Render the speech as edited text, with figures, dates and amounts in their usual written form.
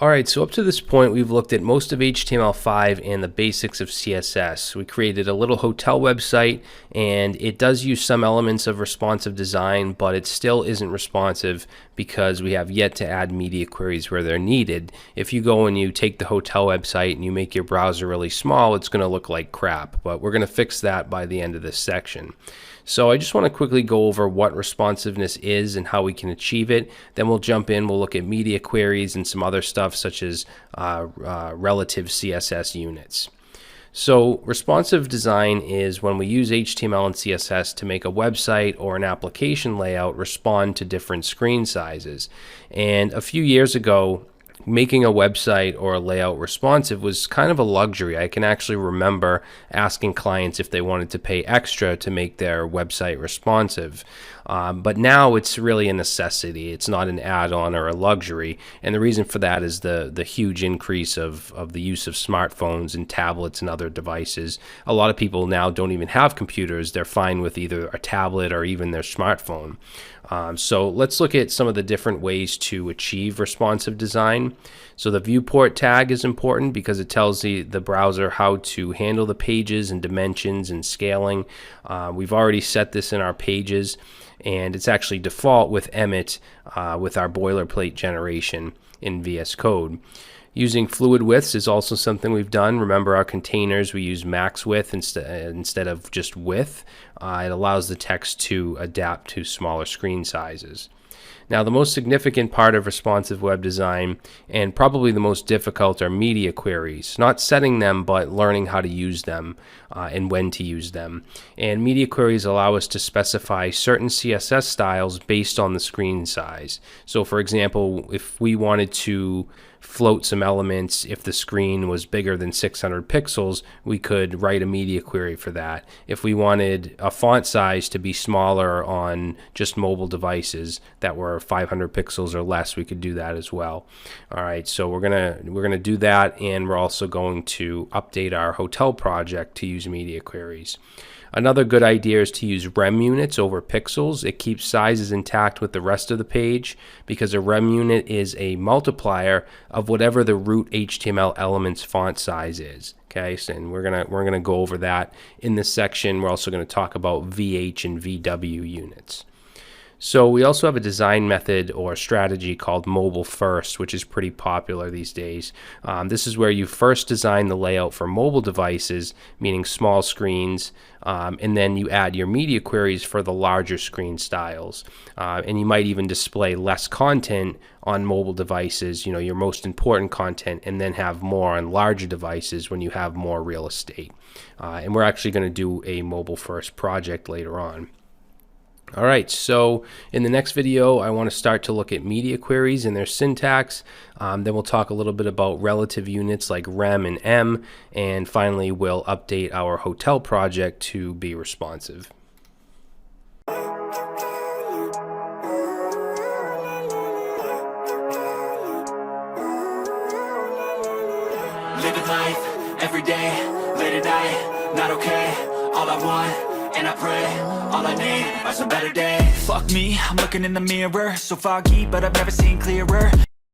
Alright, so up to this point we've looked at most of HTML5 and the basics of CSS. We created a little hotel website, and it does use some elements of responsive design, but it still isn't responsive because we have yet to add media queries where they're needed. If you go and you take the hotel website and you make your browser really small, it's going to look like crap, but we're going to fix that by the end of this section. So I just want to quickly go over what responsiveness is and how we can achieve it. Then we'll jump in, we'll look at media queries and some other stuff such as relative CSS units. So responsive design is when we use HTML and CSS to make a website or an application layout respond to different screen sizes. And a few years ago, making a website or a layout responsive was kind of a luxury. I can actually remember asking clients if they wanted to pay extra to make their website responsive. But now it's really a necessity. It's not an add-on or a luxury. And the reason for that is the huge increase of the use of smartphones and tablets and other devices. A lot of people now don't even have computers. They're fine with either a tablet or even their smartphone. So let's look at some of the different ways to achieve responsive design. So the viewport tag is important because it tells the browser how to handle the pages and dimensions and scaling. We've already set this in our pages, and it's actually default with Emmet with our boilerplate generation in VSCode. Using fluid widths is also something we've done. Remember our containers, we use max width instead of just width. It allows the text to adapt to smaller screen sizes. Now, the most significant part of responsive web design, and probably the most difficult, are media queries. Not setting them, but learning how to use them and when to use them. And media queries allow us to specify certain CSS styles based on the screen size. So, for example, if we wanted to float some elements, if the screen was bigger than 600 pixels, we could write a media query for that. If we wanted a font size to be smaller on just mobile devices that were 500 pixels or less, we could do that as well. All right, so we're gonna do that, and we're also going to update our hotel project to use media queries. Another good idea is to use rem units over pixels. It keeps sizes intact with the rest of the page because a rem unit is a multiplier of whatever the root HTML element's font size is. Okay, so, and we're gonna go over that in this section. We're also going to talk about VH and VW units. So we also have a design method or strategy called mobile first, which is pretty popular these days. This is where you first design the layout for mobile devices, meaning small screens, and then you add your media queries for the larger screen styles. And you might even display less content on mobile devices, your most important content, and then have more on larger devices when you have more real estate. And we're actually going to do a mobile first project later on. All right, so in the next video, I want to start to look at media queries and their syntax. Then we'll talk a little bit about relative units like rem and em, and finally we'll update our hotel project to be responsive. Living life every day, late at night, not okay. All I want, and I pray, all I need are some better days. Fuck me, I'm looking in the mirror, so foggy, but I've never seen clearer.